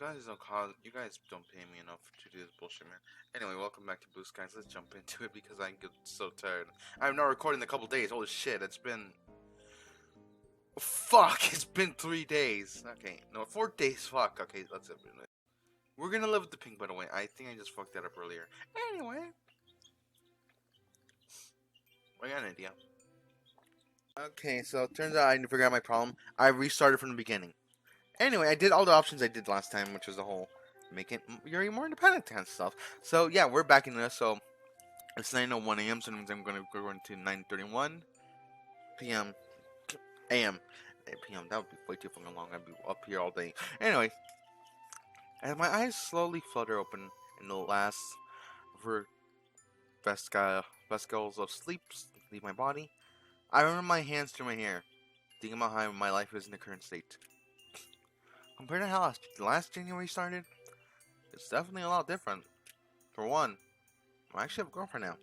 You guys don't pay me enough to do this bullshit, man. Anyway, welcome back to Blue Skies. Let's jump into it because I get so tired. I'm not recording in a couple days. Holy shit, it's been... Fuck, it's been 3 days. Okay, no, 4 days, fuck. Okay, let's... We're gonna live with the pink, by the way. I think I just fucked that up earlier. Anyway. I got an idea. Okay, so it turns out I didn't figure out my problem. I restarted from the beginning. Anyway, I did all the options I did last time, which was the whole make it Yuri more independent kind of stuff. So yeah, we're back in this. So it's 9:01 a.m. So I'm going to go into 9:31 p.m. a.m. p.m. That would be way too fucking long. I'd be up here all day. Anyway, as my eyes slowly flutter open in the last vesicles of sleep leave my body, I run my hands through my hair, thinking about how my life is in the current state. Compared to how last January started, it's definitely a lot different. For one, I actually have a girlfriend now.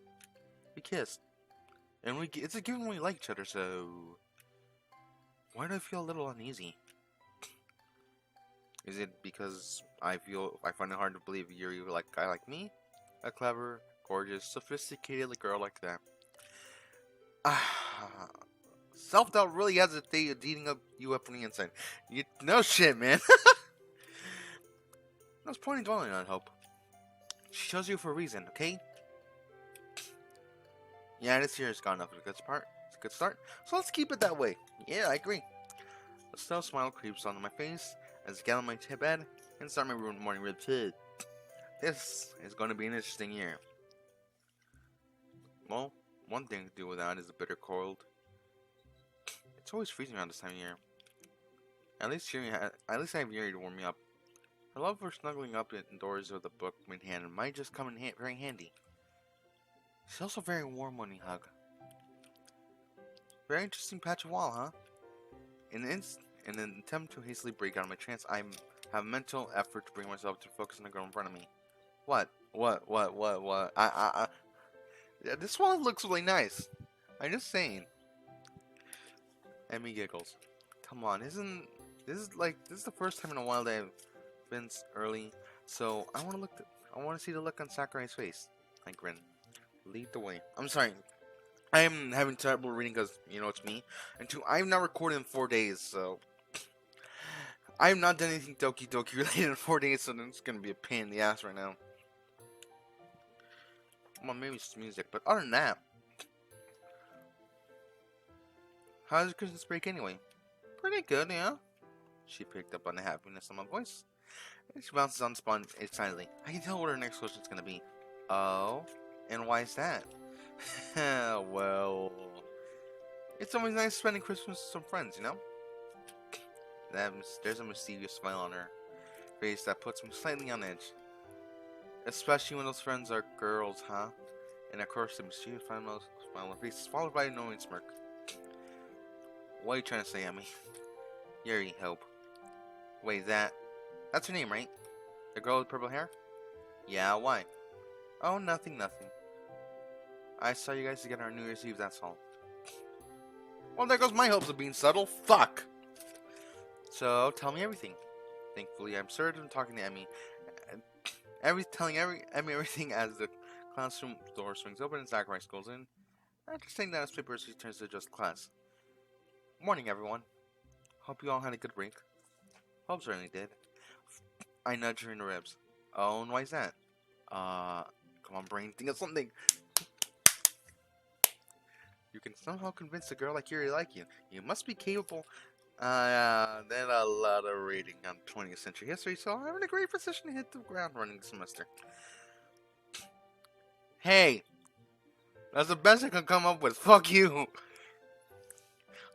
We kissed. And it's a given we like each other, so... Why do I feel a little uneasy? Is it because I find it hard to believe Yuri like a guy like me? A clever, gorgeous, sophisticated girl like that. Self-doubt really has a thing of eating you up from the inside. No shit, man. No point in dwelling on hope. She chose you for a reason, okay? Yeah, this year has gone off to a good start. It's a good start. So let's keep it that way. Yeah, I agree. A slow smile creeps onto my face as I get on my bed and start my morning routine. This is going to be an interesting year. Well, one thing to do with that is the bitter cold. It's always freezing around this time of year. At least I have Yuri to warm me up. Her love for snuggling up indoors with a book in hand might just come in very handy. She's also very warm when we hug. Very interesting patch of wall, huh? In an attempt to hastily break out of my trance, I have a mental effort to bring myself to focus on the girl in front of me. What? Yeah, this one looks really nice. I'm just saying. Emmy giggles. Come on, this is the first time in a while that I've been early, so I want to see the look on Sakurai's face. I grin. Lead the way. I'm sorry. I am having trouble reading because, it's me. And two, I'm not recording in 4 days, so... I have not done anything Doki Doki related in 4 days, so it's going to be a pain in the ass right now. Well, maybe it's music, but other than that... How's your Christmas break anyway? Pretty good, yeah? She picked up on the happiness in my voice. And she bounces on the spot excitedly. I can tell what her next question is going to be. Oh? And why is that? Well... It's always nice spending Christmas with some friends, There's a mysterious smile on her face that puts me slightly on edge. Especially when those friends are girls, huh? And of course, the mysterious smile on her face is followed by a knowing smirk. What are you trying to say, Emmy? Yuri, hope. Wait, that's her name, right? The girl with purple hair? Yeah, why? Oh, nothing. I saw you guys together on New Year's Eve, that's all. Well, there goes my hopes of being subtle. Fuck! So, tell me everything. Thankfully, I'm certain I'm talking to Emmy. Telling Emmy everything as the classroom door swings open and Sakurai goes in. After saying that, his paper she turns to just class. Morning, everyone. Hope you all had a good break. Hope certainly did. I nudge her in the ribs. Oh, and why is that? Come on, brain, think of something. You can somehow convince a girl like Yuri like you. You must be capable. Then a lot of reading on 20th century history, so I'm in a great position to hit the ground running this semester. Hey! That's the best I can come up with. Fuck you!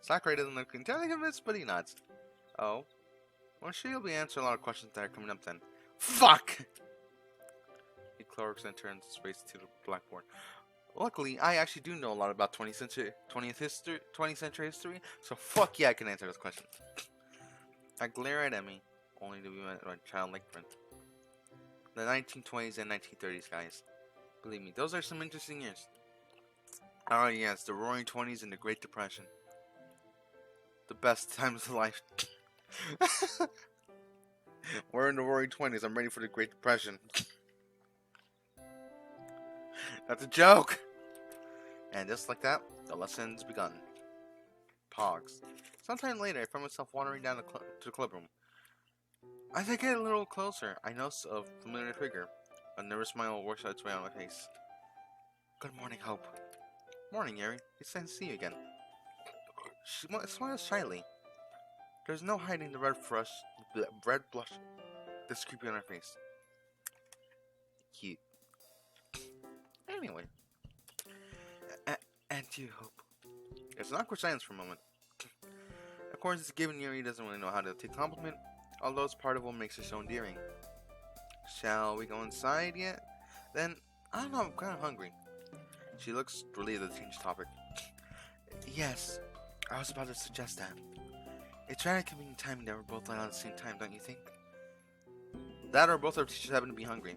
Sakurai doesn't look entirely convinced, but he nods. Oh? Well, she'll be answering a lot of questions that are coming up then. Fuck! He clerks and turns his face to the blackboard. Luckily, I actually do know a lot about 20th century history, so fuck yeah, I can answer this question. I glare at Emmy, only to be met by a childlike friend. The 1920s and 1930s, guys. Believe me, those are some interesting years. Oh yes, the Roaring 20s and the Great Depression. The best times of life. We're in the roaring 20s. I'm ready for the Great Depression. That's a joke! And just like that, the lesson's begun. Pogs. Sometime later, I found myself wandering down to the clubroom. As I get a little closer, I notice a familiar figure. A nervous smile works its way on my face. Good morning, Hope. Morning, Yuri. It's nice to see you again. She smiles shyly. There's no hiding the red blush that's creepy on her face. Cute. Anyway. And you, Hope. There's an awkward silence for a moment. Of course, it's given Yuri doesn't really know how to take compliment, although it's part of what makes her so endearing. Shall we go inside yet? Then, I don't know, I'm kind of hungry. She looks relieved to change topic. Yes, I was about to suggest that. It's rather convenient timing that we're both late at the same time, don't you think? That or both our teachers happen to be hungry.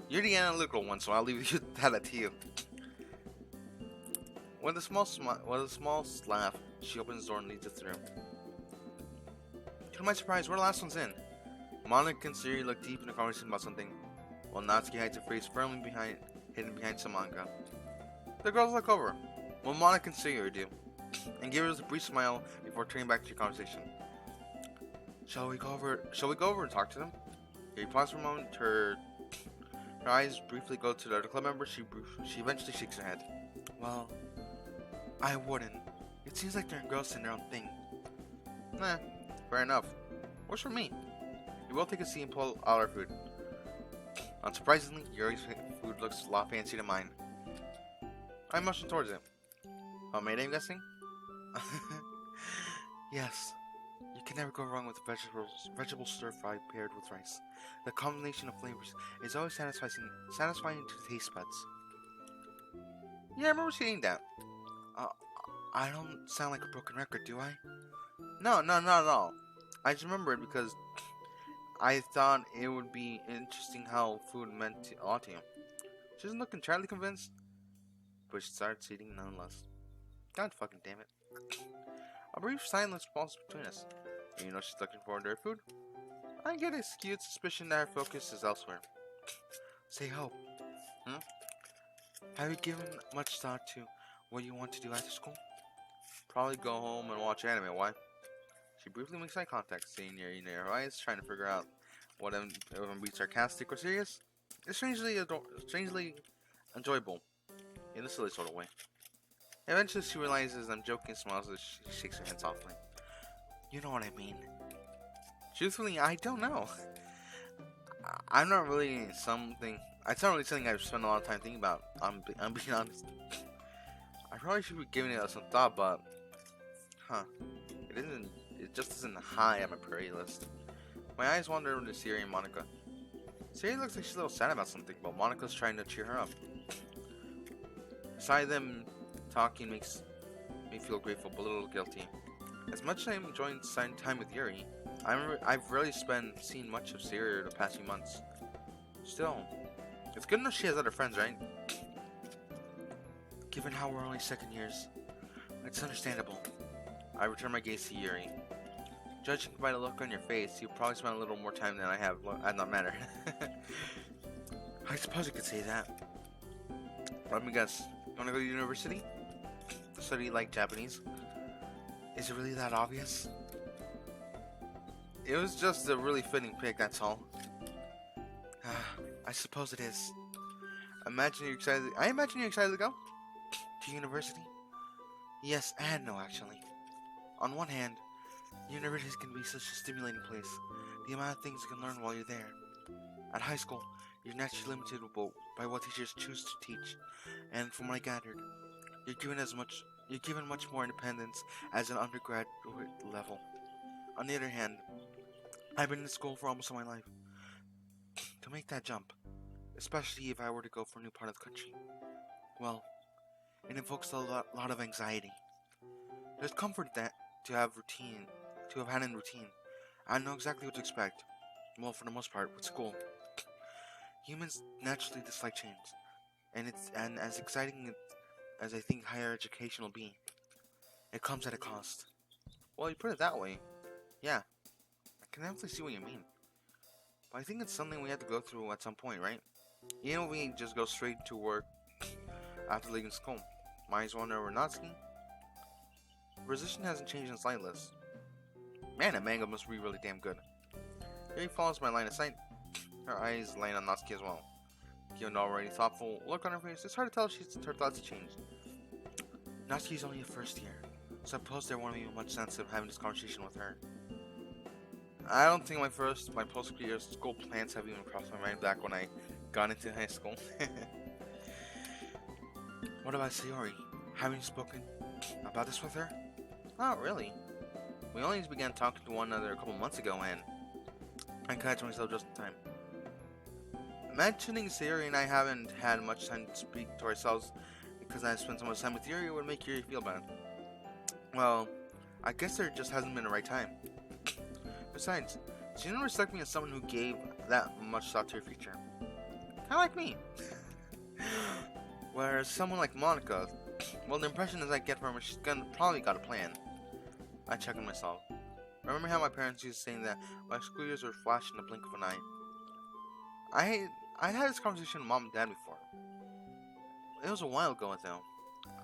You're the analytical one, so I'll leave that up to you. With a small laugh, she opens the door and leads us through. To my surprise, we're the last ones in. Monica and Siri look deep in a conversation about something, while Natsuki hides her face firmly hidden behind some manga. The girls look over, while Monica and Siri do, and give us a brief smile before turning back to your conversation. Shall we go over and talk to them? Yuri pauses for a moment. Her eyes briefly go to the other club member. She eventually shakes her head. Well, I wouldn't. It seems like they're engrossed in their own thing. Nah, fair enough. What's for me? We both take a seat and pull out our food. Unsurprisingly, Yuri's food looks a lot fancier than mine. I motion towards it. Homemade, I'm guessing? Yes. You can never go wrong with vegetable stir-fry paired with rice. The combination of flavors is always satisfying to the taste buds. Yeah, I remember seeing that. I don't sound like a broken record, do I? No, not at all. I just remember it because I thought it would be interesting how food meant a lot to you. She doesn't look entirely convinced, but she starts eating nonetheless. God fucking damn it. A brief silence falls between us. You know she's looking forward to her food. I get a skewed suspicion that her focus is elsewhere. Say, Hope. Have you given much thought to what you want to do after school? Probably go home and watch anime. Why? She briefly makes eye contact, seeing near her eyes, trying to figure out what if I'm being sarcastic or serious. It's strangely enjoyable, in a silly sort of way. Eventually, she realizes I'm joking and smiles as she shakes her head softly. You know what I mean. Truthfully, I don't know. I'm not really something. It's not really something I've spent a lot of time thinking about. I'm being honest. I probably should be giving it some thought, but it just isn't high on my priority list. My eyes wander over to Siri and Monica. Siri looks like she's a little sad about something, but Monica's trying to cheer her up. Beside them, talking makes me feel grateful but a little guilty. As much as I'm enjoying time with Yuri, I've rarely seen much of Siri the past few months. Still, it's good enough she has other friends, right? Given how we're only second years, it's understandable. I return my gaze to Yuri. Judging by the look on your face, you probably spent a little more time than I have. That not matter. I suppose you could say that. Let me guess. You want to go to university? Study like Japanese? Is it really that obvious? It was just a really fitting pick, that's all. I suppose it is. I imagine you're excited to go? To university? Yes and no, actually. On one hand, university can be such a stimulating place. The amount of things you can learn while you're there. At high school, you're naturally limited by what teachers choose to teach, and from what I gathered, you're given much more independence as an undergraduate level. On the other hand, I've been in school for almost all my life. To make that jump, especially if I were to go for a new part of the country, well, it invokes a lot of anxiety. There's comfort that to have had in routine. I know exactly what to expect. Well, for the most part, with school. Humans naturally dislike change, and as exciting as I think higher education will be, it comes at a cost. Well, you put it that way, yeah, I can definitely see what you mean. But I think it's something we have to go through at some point, right? You know, we ain't just go straight to work after leaving school. Might as well know we're Natsuki. The position hasn't changed in slightless. Man, that manga must be really damn good. Yuri follows my line of sight. Her eyes line on Natsuki as well. Given the already thoughtful look on her face, it's hard to tell if her thoughts have changed. Natsuki's only a first year, so I suppose there won't be much sense of having this conversation with her. I don't think my post-career school plans have even crossed my mind back when I got into high school. What about Sayori? Haven't you spoken about this with her? Not really. We only began talking to one another a couple months ago, and I catch myself just in time. Mentioning Sayori and I haven't had much time to speak to ourselves because I spent so much time with Yuri would make Yuri feel bad. Well, I guess there just hasn't been the right time. Besides, she didn't respect me as someone who gave that much thought to her future. Kinda like me. Whereas someone like Monica, well, the impression is I get from her, she's probably got a plan. I check on myself. Remember how my parents used to say that my school years would flash in the blink of an eye? I had this conversation with Mom and Dad before. It was a while ago though.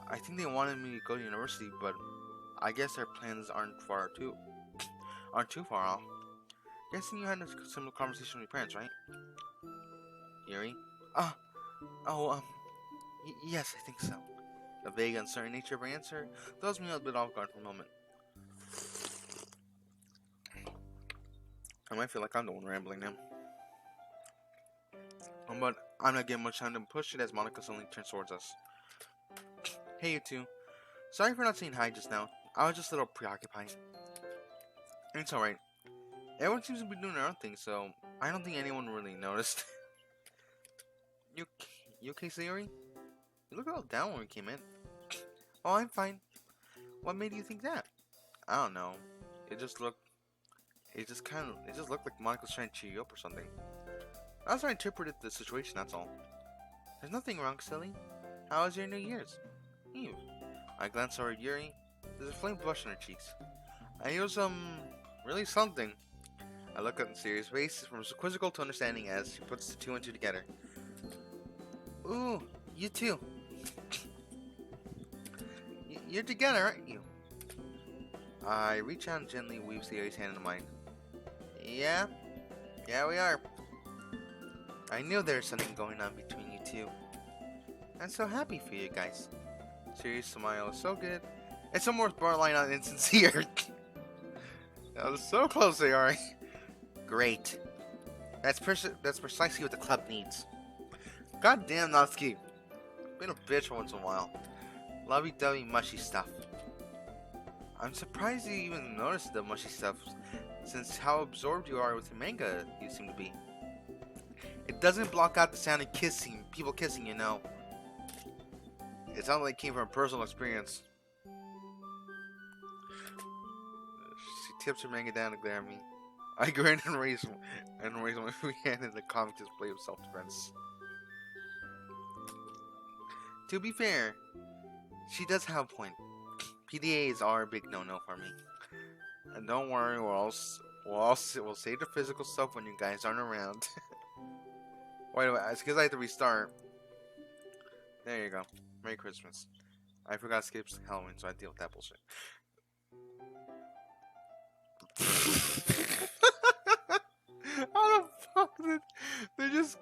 I think they wanted me to go to university, but I guess their plans aren't too far off. Guessing you had a similar conversation with your parents, right? Yuri? Yes, I think so. The vague, uncertain nature of her answer throws me a bit off guard for a moment. I might feel like I'm the one rambling now. But I'm not getting much time to push it as Monica suddenly turns towards us. Hey, you two. Sorry for not saying hi just now. I was just a little preoccupied. It's alright. Everyone seems to be doing their own thing, so I don't think anyone really noticed. You okay, Sayori? You look a little down when we came in. Oh, I'm fine. What made you think that? I don't know. It just looked like Monica was trying to cheer you up or something. That's how I interpreted the situation, that's all. There's nothing wrong, silly. How was your New Year's Eve? I glance over at Yuri. There's a flame blush on her cheeks. I knew really something. I look up in Sayori's face, from quizzical to understanding as she puts the two and two together. Ooh, you too. You're together, aren't you? I reach out and gently weave Sayori's hand into mine. Yeah, we are. I knew there was something going on between you two. I'm so happy for you guys. Sayori's smile is so good. It's almost borderline on insincere. That was so close, Sayori. Great. That's precisely what the club needs. Goddamn, Natsuki. Been a bitch once in a while. Lovey-dovey mushy stuff. I'm surprised you even noticed the mushy stuff, since how absorbed you are with your manga you seem to be. It doesn't block out the sound of people kissing, you know. It sounds like it came from personal experience. She tips her manga down to glare at me. I grin and raise my free hand in the comic display of self-defense. To be fair, she does have a point. PDAs are a big no-no for me. And don't worry, we'll save the physical stuff when you guys aren't around. Wait, it's because I have to restart. There you go. Merry Christmas. I forgot to skip Halloween, so I deal with that bullshit. How the fuck did they just...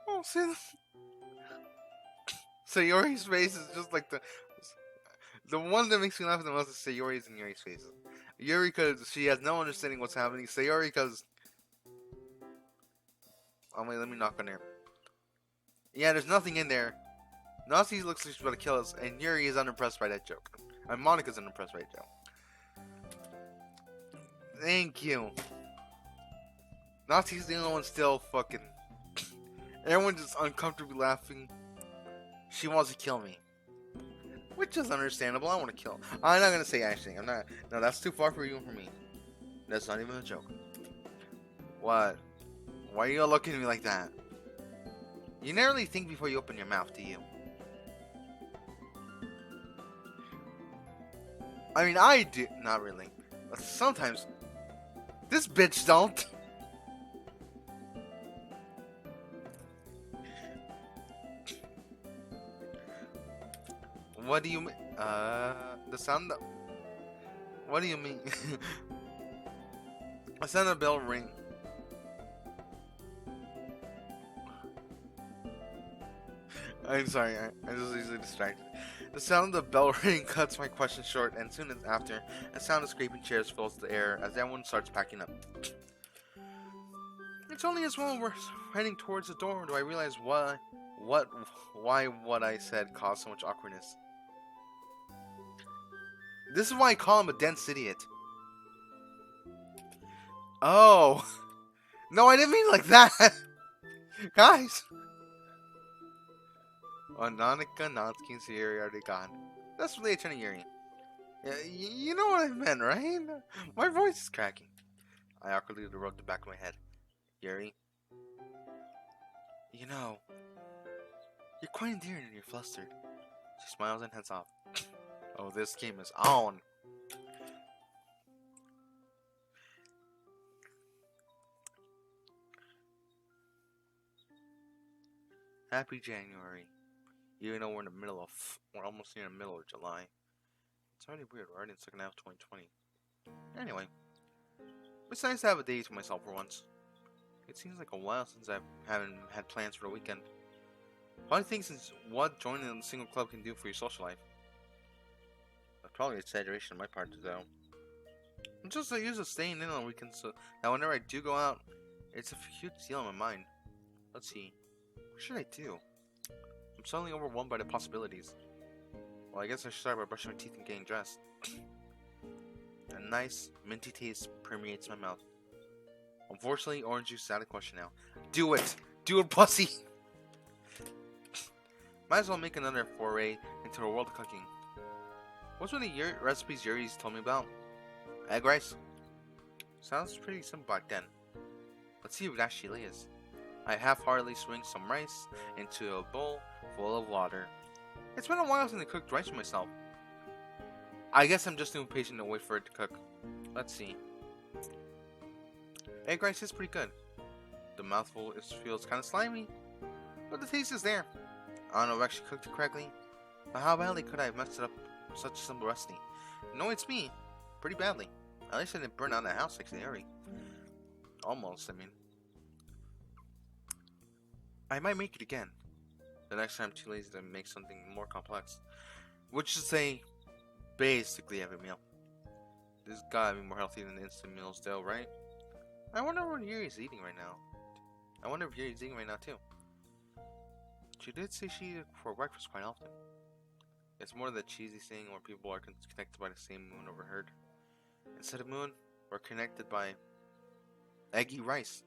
Oh, see, Sayori's face is just like the one that makes me laugh the most is Sayori's and Yuri's faces. Yuri because she has no understanding what's happening. Sayori because wait, let me knock on there. Yeah, there's nothing in there. Natsuki looks like she's about to kill us, and Yuri is unimpressed by that joke. And Monica's unimpressed by that joke. Thank you. Natsuki's the only one still fucking... Everyone's just uncomfortably laughing. She wants to kill me. Which is understandable. I want to kill. I'm not going to say anything. I'm not... No, that's too far for you and for me. That's not even a joke. What? Why are you all looking at me like that? You never really think before you open your mouth, do you? I mean, I do. Not really. Sometimes. This bitch don't. What do you mean? The sound. What do you mean? I sound a bell ring. I'm sorry, I'm just easily distracted. The sound of the bell ring cuts my question short, and soon after, a sound of scraping chairs fills the air as everyone starts packing up. It's only as well we're heading towards the door do I realize why what I said caused so much awkwardness. This is why I call him a dense idiot. Oh. No, I didn't mean like that. Guys. Onanika Natsuki's Yuri are they gone. That's really turning Yuri. Yeah, you know what I meant, right? My voice is cracking. I awkwardly rubbed the back of my head. Yuri. You know, you're quite endearing and you're flustered. She smiles and heads off. Oh, this game is on. Happy January. Even though we're almost near the middle of July. It's already weird, we're already in the second half of 2020. Anyway, it's nice to have a day to myself for once. It seems like a while since I haven't had plans for the weekend. Funny thing is what joining a single club can do for your social life. That's probably an exaggeration on my part, though. I'm just used to staying in on weekends so that whenever I do go out, it's a huge deal in my mind. Let's see. What should I do? I'm suddenly overwhelmed by the possibilities. Well, I guess I should start by brushing my teeth and getting dressed. A nice, minty taste permeates my mouth. Unfortunately, orange juice is out of question now. Do it! Do it, pussy! Might as well make another foray into the world of cooking. What's one of the recipes Yuri's told me about? Egg rice? Sounds pretty simple back then. Let's see if it actually is. I half-heartedly swing some rice into a bowl full of water. It's been a while since I cooked rice for myself. I guess I'm just too impatient to wait for it to cook. Let's see. Egg rice is pretty good. The mouthful feels kind of slimy, but the taste is there. I don't know if I actually cooked it correctly, but how badly could I have messed it up such a simple recipe? No, it's me. Pretty badly. At least I didn't burn out the house like Yuri. Almost, I mean. I might make it again. The next time I'm too lazy to make something more complex. Which is say, basically every meal. This gotta be more healthy than instant meals though, right? I wonder what Yuri's eating right now. I wonder if Yuri's eating right now too. She did say she eats for breakfast quite often. It's more the cheesy thing where people are connected by the same moon overheard. Instead of moon, we're connected by eggy rice.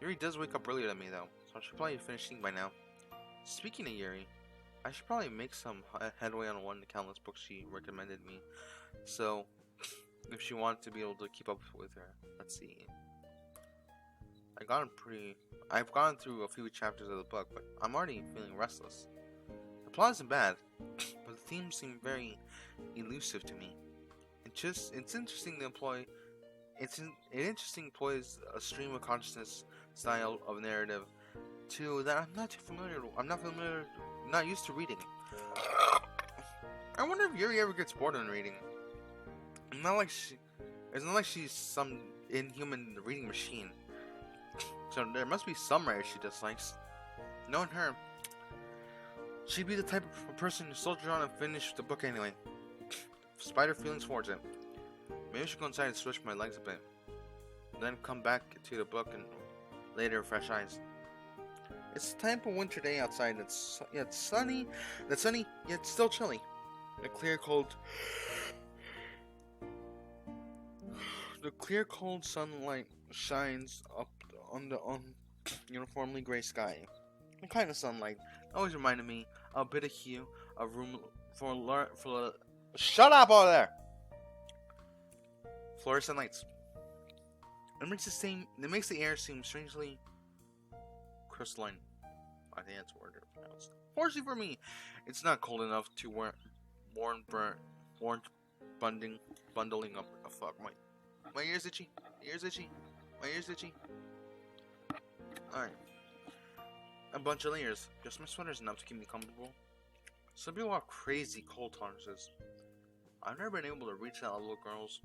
Yuri does wake up earlier than me though, so I should probably finish eating by now. Speaking of Yuri, I should probably make some headway on one of the countless books she recommended me. So, if she wanted to be able to keep up with her, let's see. I've gone through a few chapters of the book, but I'm already feeling restless. The plot isn't bad, but the themes seem very elusive to me. It's interesting to employ. It employs a stream of consciousness style of narrative, too, that I'm not used to reading. I wonder if Yuri ever gets bored on reading. It's not like she's some inhuman reading machine. So there must be some writers she dislikes. Knowing her, she'd be the type of person to soldier on and finish the book anyway. Spider feelings towards it. Maybe I should go inside and stretch my legs a bit. Then come back to the book and later fresh eyes. It's the type of winter day outside that's sunny yet still chilly. The clear cold sunlight shines up on the uniformly gray sky. The kind of sunlight always reminded me a bit of hue of room for shut up over there. Fluorescent lights. It makes the air seem strangely crystalline. I think that's the word pronounced. Fortunately for me, it's not cold enough to warrant bunding bundling up. Oh fuck, my ears itchy. My ears itchy. My ears itchy. Alright. A bunch of layers. Just my sweater's enough to keep me comfortable. Some people have crazy cold tolerances. I've never been able to reach that level of girls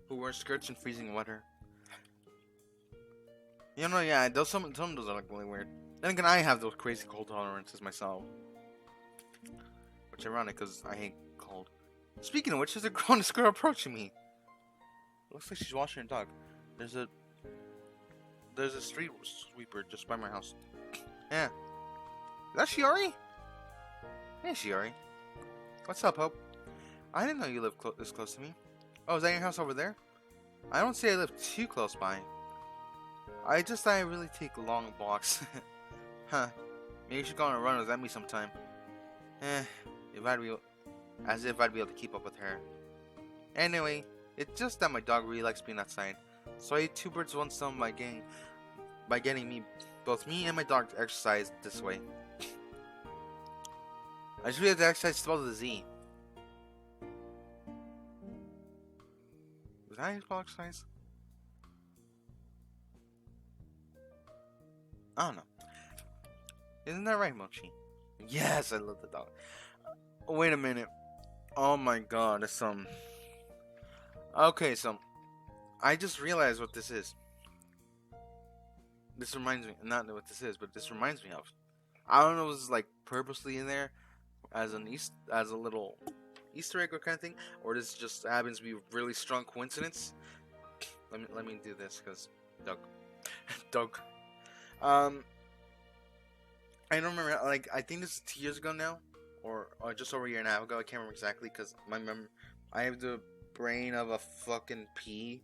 who wear skirts in freezing weather. You know, yeah, some of those are like really weird. Then again, I have those crazy cold tolerances myself. Which is ironic, because I hate cold. Speaking of which, there's a grown girl approaching me. Looks like she's washing her dog. There's a street sweeper just by my house. Yeah. Is that Shiori? Hey, Shiori. What's up, Hope? I didn't know you lived this close to me. Oh, is that your house over there? I don't say I live too close by. I just thought I really take long walks. Huh. Maybe you should go on a run with me sometime. As if I'd be able to keep up with her. Anyway, it's just that my dog really likes being outside. So I ate two birds with one stone by getting both me and my dog to exercise this way. I just realized the exercise spelled with a Z. Was that how you spell exercise? I don't know. Isn't that right, Mochi? Yes, I love the dog. Wait a minute. Oh my god, there's some... Okay, so... I just realized what this is. This reminds me... Not what this is, but this reminds me of. I don't know if this is like purposely in there as a little Easter egg or kind of thing, or this just happens to be a really strong coincidence. Let me do this, because... Doug. I don't remember, like, I think this is 2 years ago now, or just over a year and a half ago. I can't remember exactly, because I have the brain of a fucking pea.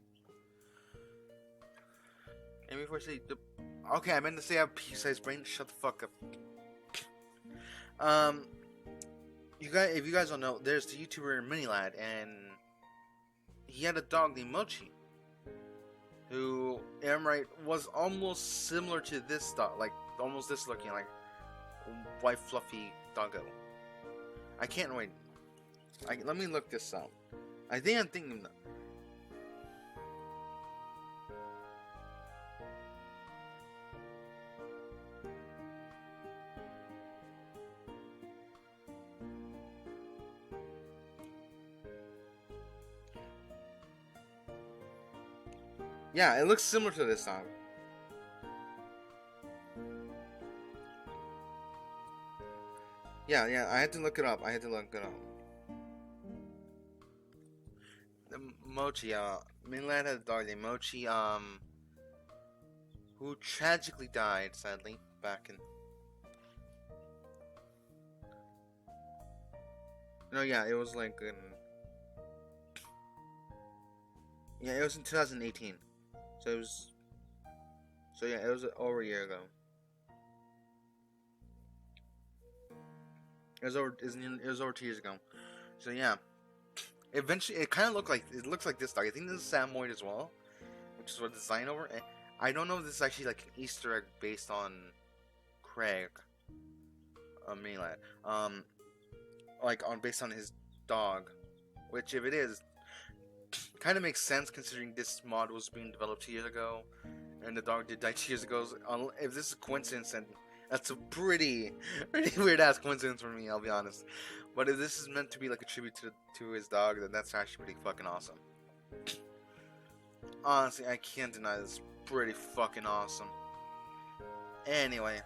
And before I say okay, I meant to say I have a pea-sized brain. Shut the fuck up. If you guys don't know, there's the YouTuber Minilad, and he had a dog named Mochi, who, if I'm right, was almost similar to this dog, like almost this looking, like white fluffy doggo. I can't wait. Let me look this up. I think I'm thinking that. Yeah, it looks similar to this dog. Yeah, I had to look it up. The Mochi, Minland had a dog named Mochi, who tragically died, sadly, back in... No, yeah, it was like in... Yeah, it was in 2018. So it was over a year ago. It was over 2 years ago. So yeah, eventually it looks like this dog. I think this is Samoyed as well, which is what the design over. I don't know if this is actually like an Easter egg based on Craig, Mainland, based on his dog, which if it is, kind of makes sense considering this mod was being developed 2 years ago, and the dog did die 2 years ago. So, if this is a coincidence, then that's a pretty weird ass coincidence for me, I'll be honest. But if this is meant to be like a tribute to his dog, then that's actually pretty fucking awesome. Honestly, I can't deny this is pretty fucking awesome. Anyway.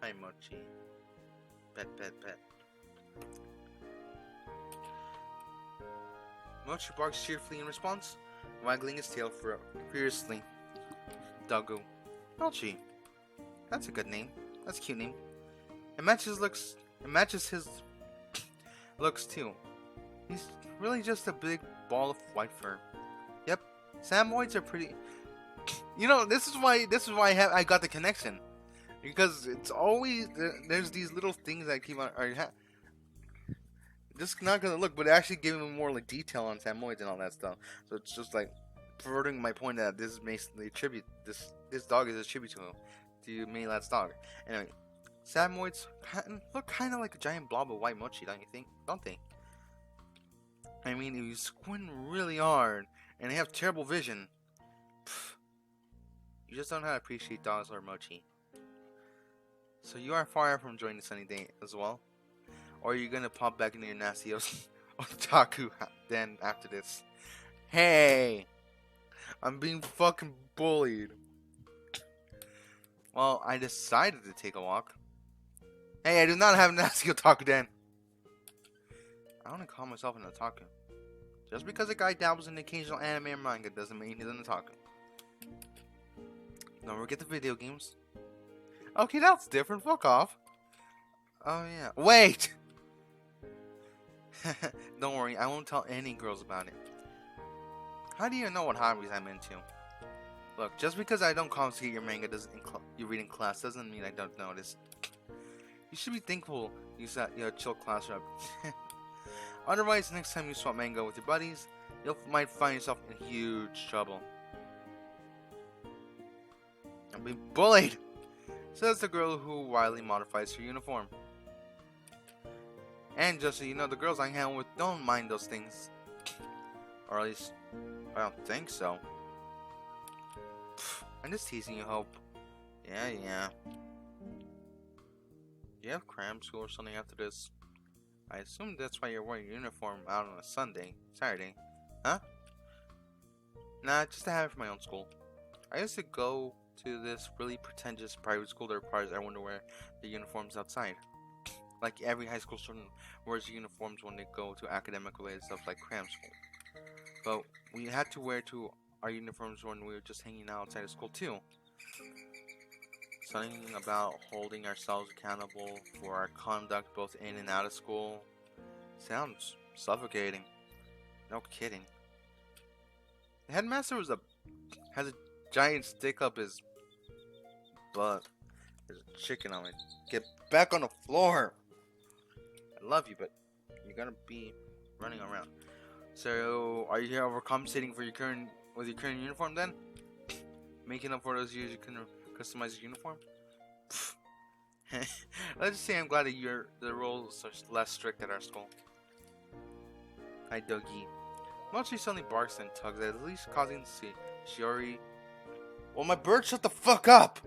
Hi, Mochi. Pet. Mochi barks cheerfully in response, waggling his tail furiously. Doggo. Mochi. That's a good name. That's a cute name. It matches his looks too. He's really just a big ball of white fur. Yep. Samoyeds are pretty. You know, this is why I got the connection, because it's always there's these little things that keep on. Just not gonna look, but actually giving me more like detail on Samoyeds and all that stuff. So it's just like perverting my point that this is basically a tribute. This dog is a tribute to Maylad's dog. Anyway, Samoids look kind of like a giant blob of white mochi, don't you think? Don't they? I mean, if you squint really hard and they have terrible vision, you just don't know how to appreciate dogs or mochi. So you are far from enjoying the sunny day as well? Or are you gonna pop back into your nasty otaku then after this? Hey! I'm being fucking bullied. Well, I decided to take a walk. Hey, I do not have nasty otaku den. I want to call myself an otaku. Just because a guy dabbles in occasional anime or manga doesn't mean he's an otaku. Don't forget the video games. Okay, that's different. Fuck off. Oh yeah. Wait! Don't worry, I won't tell any girls about it. How do you know what hobbies I'm into? Look, just because I don't confiscate your manga you read in class doesn't mean I don't notice. You should be thankful you sat your chill class rep. Otherwise, next time you swap manga with your buddies, you might find yourself in huge trouble. I'm being bullied! Says the girl who wildly modifies her uniform. And just so you know, the girls I hang out with don't mind those things. Or at least, I don't think so. I'm just teasing you, Hope. Yeah. Do you have cram school or something after this? I assume that's why you're wearing your uniform out on a Saturday. Huh? Nah, just to have it for my own school. I used to go to this really pretentious private school that requires everyone to wear their uniforms outside. Like every high school student wears uniforms when they go to academic related stuff like cram school. But we had to wear our uniforms when we were just hanging out outside of school too. Something about holding ourselves accountable for our conduct both in and out of school sounds suffocating. No kidding. The headmaster has a giant stick up his butt. There's a chicken on it. Get back on the floor. I love you, but you're gonna be running around. So, are you here overcompensating for your current uniform then? Making up for those years you couldn't customize your uniform? Let's just say I'm glad that the rules are less strict at our school. Hi, Doki. Mochi suddenly barks and tugs, at least causing Shiori. Well, my bird, shut the fuck up!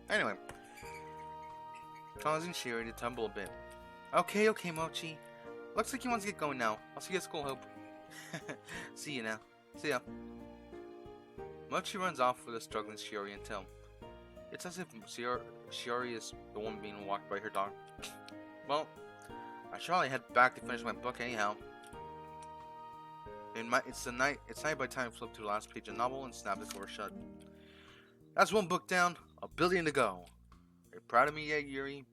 Anyway, causing Shiori to tumble a bit. Okay, Mochi. Looks like he wants to get going now. I'll see you at school, Hope. See you now. See ya. Mochi runs off with a struggling Shiori until it's as if Shiori is the one being walked by her dog. Well, I should probably head back to finish my book anyhow. It's night by the time I flip to the last page of the novel and snap the cover shut. That's one book down, a billion to go. Are you proud of me yet, Yuri?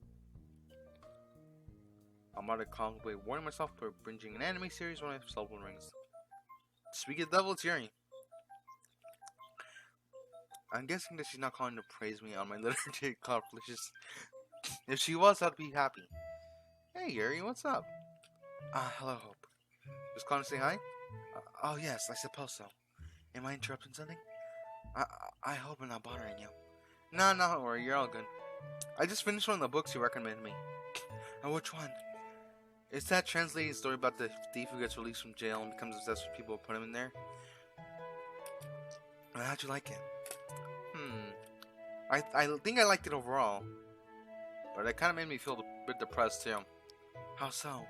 I'm about to contemplate warning myself for binging an anime series when my cell phone rings. Speak of the devil, it's Yuri. I'm guessing that she's not calling to praise me on my literature accomplishments. If she was, I'd be happy. Hey Yuri, what's up? Hello Hope. Just calling to say hi? Oh yes, I suppose so. Am I interrupting something? I hope I'm not bothering you. No, don't worry, you're all good. I just finished one of the books you recommended me. Oh, which one? It's that translated story about the thief who gets released from jail and becomes obsessed with people who put him in there. How'd you like it? I think I liked it overall. But it kind of made me feel a bit depressed too. How so?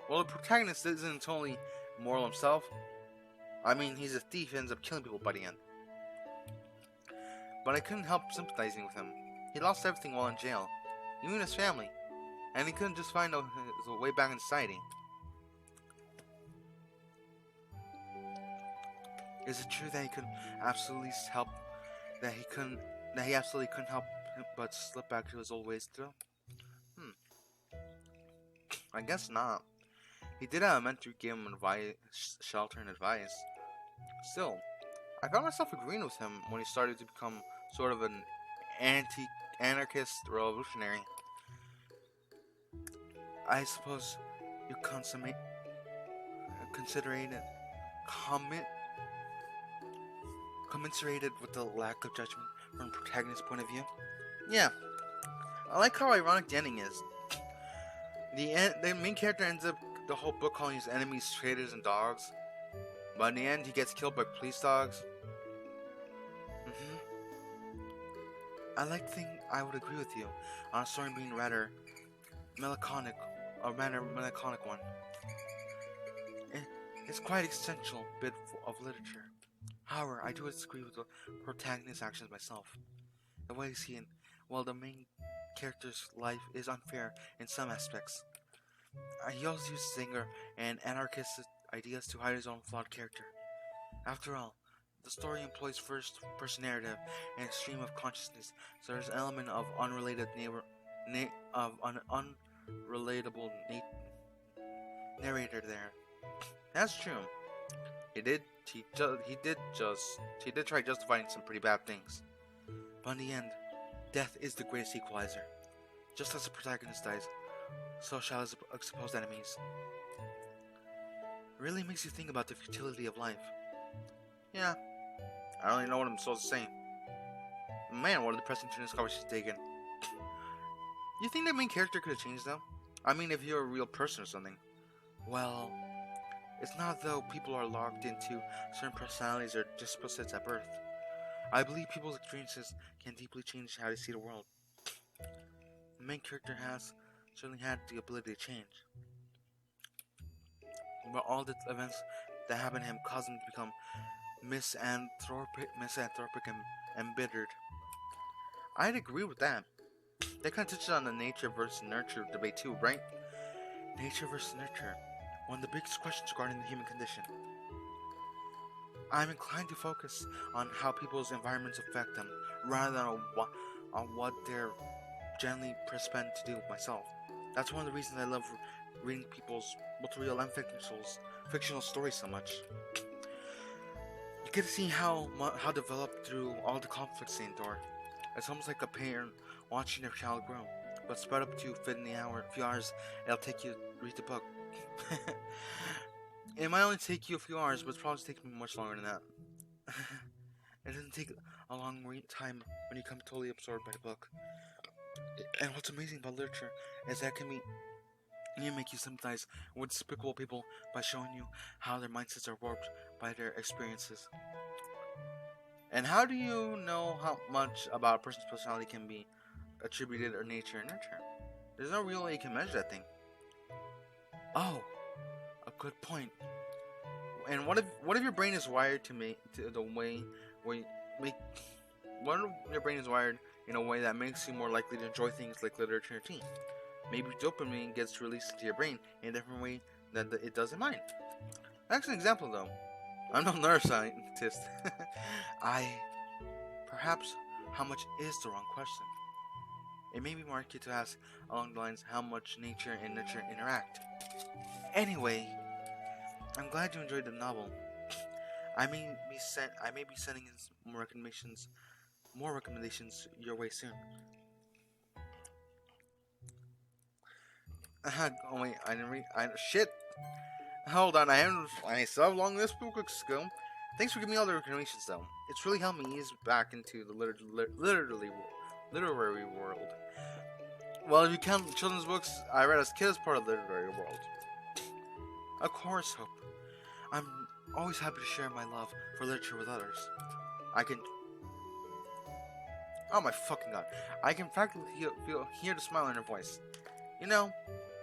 Well, the protagonist isn't totally moral himself. I mean, he's a thief who ends up killing people by the end. But I couldn't help sympathizing with him. He lost everything while in jail. Even his family. And he couldn't just find his way back in society. Is it true that he could absolutely help? That he absolutely couldn't help but slip back to his old ways too? I guess not. He did have a mentor give him advice, shelter and advice. Still, I found myself agreeing with him when he started to become sort of an anarchist revolutionary. I suppose you commensurated with the lack of judgment from the protagonist's point of view. Yeah, I like how ironic the ending is. The main character ends up the whole book calling his enemies traitors and dogs, but in the end he gets killed by police dogs. I like to think I would agree with you on a story being rather melancholic, one. It's quite an essential bit of literature. However, I do disagree with the protagonist's actions myself. The way he's seen, while the main character's life is unfair in some aspects, he also uses anger and anarchist ideas to hide his own flawed character. After all, the story employs first-person narrative and stream of consciousness, so there's an element of unrelatable narrator there. That's true. He did try justifying some pretty bad things, but in the end, death is the greatest equalizer. Just as the protagonist dies, so shall his supposed enemies. It really makes you think about the futility of life. Yeah, I don't even know what I'm supposed to say. Man, what a depressing turn this conversation's taken. You think the main character could have changed though? I mean, if you're a real person or something. Well, it's not though people are locked into certain personalities or dispositions at birth. I believe people's experiences can deeply change how they see the world. The main character has certainly had the ability to change. But all the events that happened to him caused him to become misanthropic and embittered. I'd agree with that. That kind of touches on the nature versus nurture debate too, right? Nature versus nurture. One of the biggest questions regarding the human condition. I'm inclined to focus on how people's environments affect them, rather than on what they're generally predisposed to do myself. That's one of the reasons I love reading people's both real and fictional stories so much. You get to see how developed through all the conflicts they endure. It's almost like a parent watching their child grow, but spread up to fit in the few hours it'll take you to read the book. It might only take you a few hours, but it's probably taking me much longer than that. It doesn't take a long time when you become totally absorbed by the book. And what's amazing about literature is that it can make you sympathize with despicable people by showing you how their mindsets are warped by their experiences. And how do you know how much about a person's personality can be attributed or nature and nurture? There's no real way you can measure that thing. Oh, a good point. And what if your brain is wired your brain is wired in a way that makes you more likely to enjoy things like literature and tea? Maybe dopamine gets released into your brain in a different way than it does in mine. That's an example though. I'm no neuroscientist. Perhaps how much is the wrong question. It may be more accurate to ask along the lines how much nature and nurture interact. Anyway, I'm glad you enjoyed the novel. I may be sending in more recommendations your way soon. Oh wait, I didn't read. Shit. Hold on, I still have a long list of books to go. Thanks for giving me all the recommendations though. It's really helped me ease back into the literary world. Well, if you count children's books I read as kids, part of the literary world. Of course, Hope. I'm always happy to share my love for literature with others. Oh my fucking god. I can practically hear the smile in her voice. You know,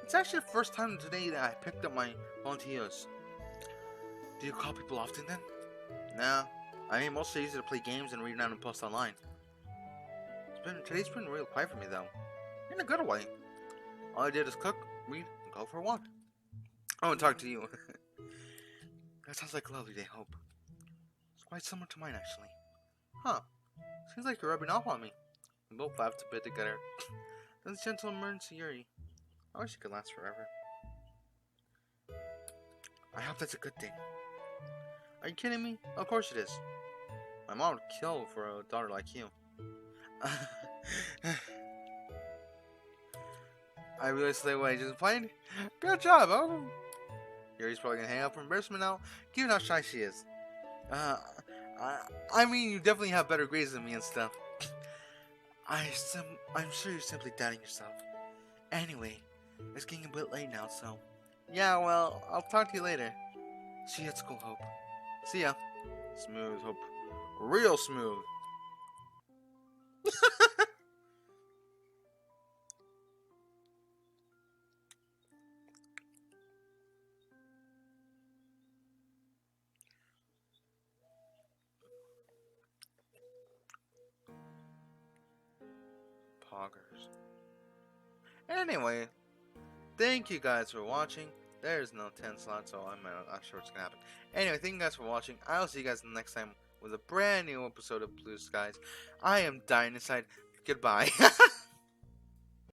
it's actually the first time today that I picked up my phone to use. Do you call people often then? No. I mean, mostly easy to play games and read random posts online. Today's been real quiet for me though. In a good way. All I did is cook, read, and go for a walk. I want to talk to you. That sounds like a lovely day, Hope. It's quite similar to mine, actually. Huh. Seems like you're rubbing off on me. We both laughed a bit together. Then the gentle emergency Yuri. I wish it could last forever. I hope that's a good thing. Are you kidding me? Of course it is. My mom would kill for a daughter like you. I realized the way I just played. Good job, oh. Yuri's probably gonna hang up from embarrassment now, given how shy she is. I mean, you definitely have better grades than me and stuff. I'm sure you're simply doubting yourself. Anyway, it's getting a bit late now, so... Yeah, well, I'll talk to you later. See you at school, Hope. See ya. Smooth, Hope. Real smooth. Poggers. Anyway, thank you guys for watching. There's no 10 slots, so I'm not sure what's gonna happen. Anyway, thank you guys for watching. I'll see you guys next time with a brand new episode of Blue Skies. I am dying inside. Goodbye.